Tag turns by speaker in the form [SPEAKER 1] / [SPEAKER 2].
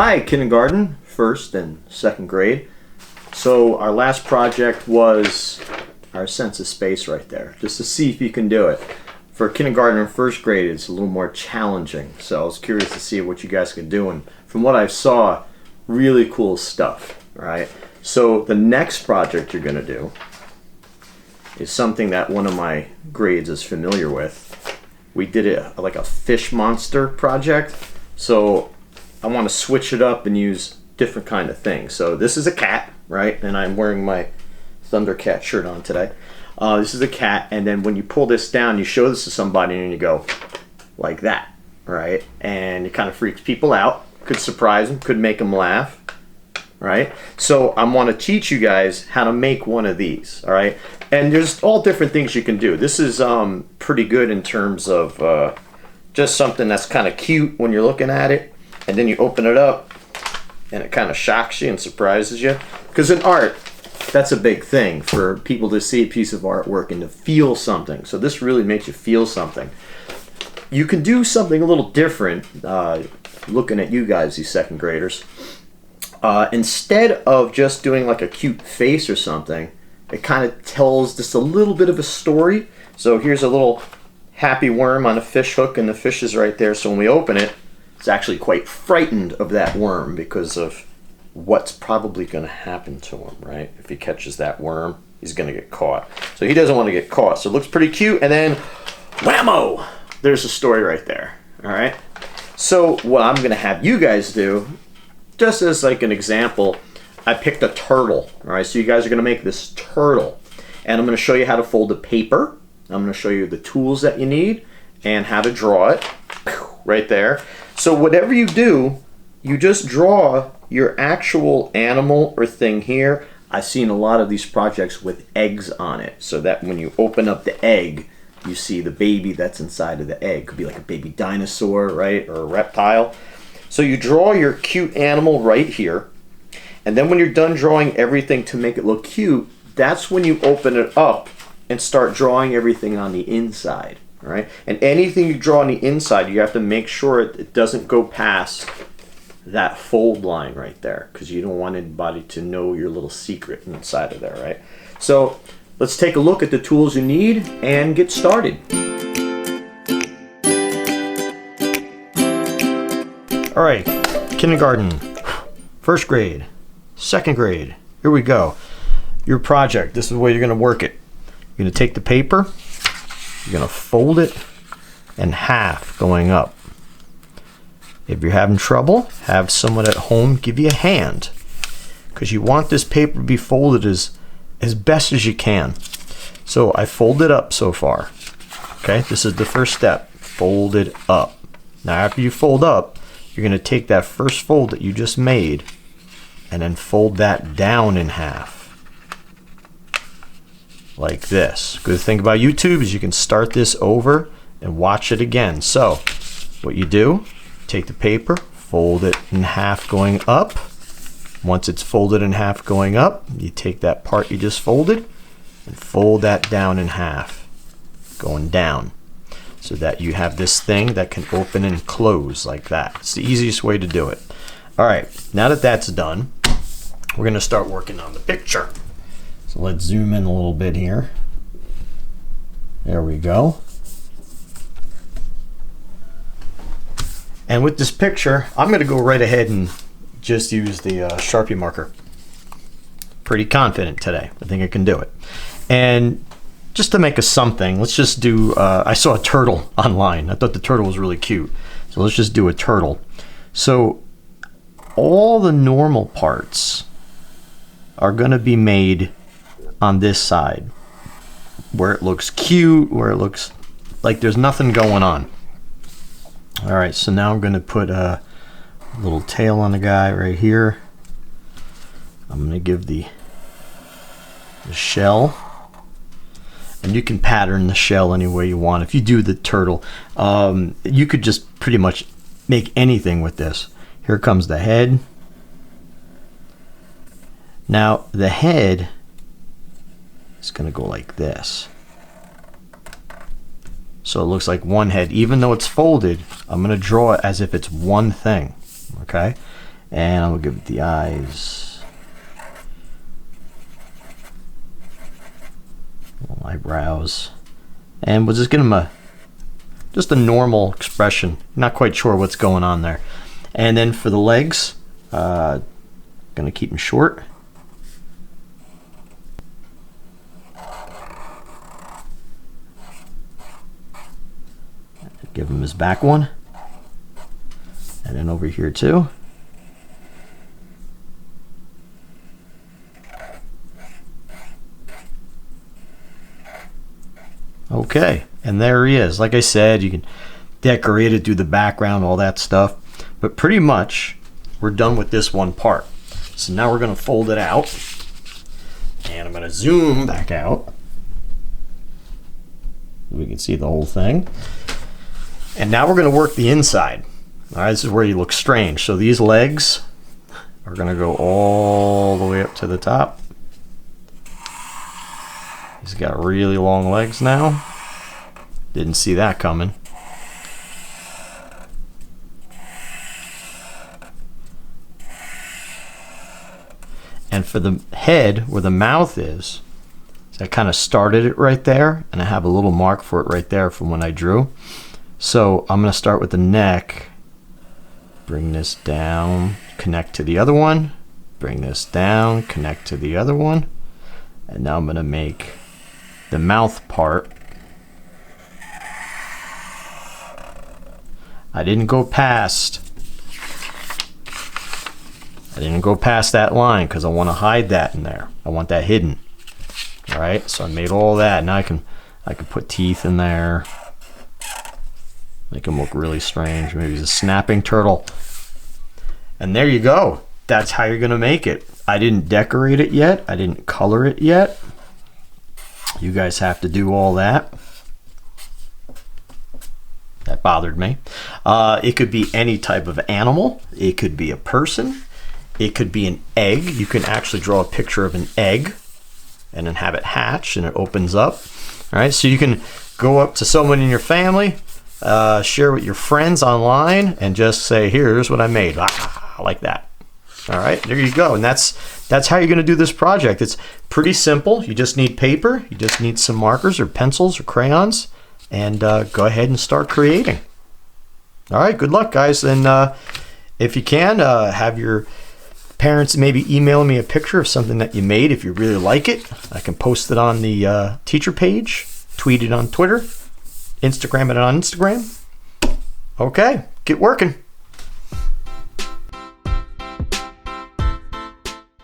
[SPEAKER 1] Hi, kindergarten, 1st and 2nd grade. So our last project was our sense of space right there, just to see if you can do it. For kindergarten and 1st grade, it's a little more challenging. So I was curious to see what you guys could do. And from what I saw, really cool stuff, right? So the next project you're gonna do is something that one of my grades is familiar with. We did it like a fish monster project. So I want to switch it up and use different kind of things. So this is a cat, right? And I'm wearing my Thundercat shirt on today. This is a cat, and then when you pull this down, you show this to somebody and you go like that, right? And it kind of freaks people out. Could surprise them, could make them laugh, right? So I want to teach you guys how to make one of these, all right? And there's all different things you can do. This is pretty good in terms of just something that's kind of cute when you're looking at it. And then you open it up and it kind of shocks you and surprises you. Because in art, that's a big thing for people to see a piece of artwork and to feel something. So this really makes you feel something. You can do something a little different, looking at you guys, these 2nd graders. Instead of just doing like a cute face or something, it kind of tells just a little bit of a story. So here's a little happy worm on a fish hook, and the fish is right there. So when we open it, it's actually quite frightened of that worm because of what's probably going to happen to him, right? If he catches that worm, he's going to get caught. So he doesn't want to get caught. So it looks pretty cute. And then, whammo! There's a story right there, all right? So what I'm going to have you guys do, just as like an example, I picked a turtle, all right? So you guys are going to make this turtle. And I'm going to show you how to fold the paper. I'm going to show you the tools that you need and how to draw it right there. So whatever you do, you just draw your actual animal or thing here. I've seen a lot of these projects with eggs on it, so that when you open up the egg, you see the baby that's inside of the egg. Could be like a baby dinosaur, right, or a reptile. So you draw your cute animal right here, and then when you're done drawing everything to make it look cute, that's when you open it up and start drawing everything on the inside. All right, and anything you draw on the inside, you have to make sure it doesn't go past that fold line right there, because you don't want anybody to know your little secret inside of there, right? So let's take a look at the tools you need and get started. All right, kindergarten, 1st grade, 2nd grade, here we go. Your project, this is the way you're going to work it. You're going to take the paper, you're going to fold it in half going up. If you're having trouble, have someone at home give you a hand, because you want this paper to be folded as best as you can. So I folded up so far. Okay, this is the first step, fold it up. Now after you fold up, you're going to take that first fold that you just made and then fold that down in half. Like this. Good thing about YouTube is you can start this over and watch it again. So what you do, take the paper, fold it in half going up. Once it's folded in half going up, you take that part you just folded and fold that down in half going down, so that you have this thing that can open and close like that. It's the easiest way to do it. All right, now that that's done, we're going to start working on the picture. So let's zoom in a little bit here. There we go. And with this picture, I'm going to go right ahead and just use the Sharpie marker. Pretty confident today. I think I can do it. And just to make a something, let's just do, I saw a turtle online. I thought the turtle was really cute. So let's just do a turtle. So all the normal parts are going to be made on this side, where it looks cute, where it looks like there's nothing going on. All right, so now I'm going to put a little tail on the guy right here. I'm going to give the shell, and you can pattern the shell any way you want. If you do the turtle, you could just pretty much make anything with this. Here comes the head. Now the head is going to go like this. So it looks like one head. Even though it's folded, I'm going to draw it as if it's one thing. Okay? And I'm gonna give it the eyes, little eyebrows, and we'll just give him just a normal expression. Not quite sure what's going on there. And then for the legs, gonna keep them short. Give him his back one, and then over here too. Okay, and there he is. Like I said, you can decorate it, do the background, all that stuff, but pretty much we're done with this one part. So now we're going to fold it out, and I'm going to zoom back out. We can see the whole thing. And now we're going to work the inside. All right, this is where you look strange. So these legs are going to go all the way up to the top. He's got really long legs now. Didn't see that coming. And for the head, where the mouth is, so I kind of started it right there, and I have a little mark for it right there from when I drew. So I'm going to start with the neck, bring this down, connect to the other one, bring this down, connect to the other one, and now I'm going to make the mouth part. I didn't go past that line because I want to hide that in there. I want that hidden. All right, so I made all that. Now I can put teeth in there. Make him look really strange. Maybe he's a snapping turtle. And there you go. That's how you're gonna make it. I didn't decorate it yet. I didn't color it yet. You guys have to do all that. That bothered me. It could be any type of animal. It could be a person. It could be an egg. You can actually draw a picture of an egg and then have it hatch and it opens up. All right, so you can go up to someone in your family, share with your friends online, and just say, here's what I made, like that. All right, there you go. And that's how you're going to do this project. It's pretty simple. You just need paper. You just need some markers or pencils or crayons, and go ahead and start creating. All right, good luck, guys. And if you can, have your parents maybe email me a picture of something that you made if you really like it. I can post it on the teacher page, tweet it on Twitter, Instagram it on Instagram. Okay, get working.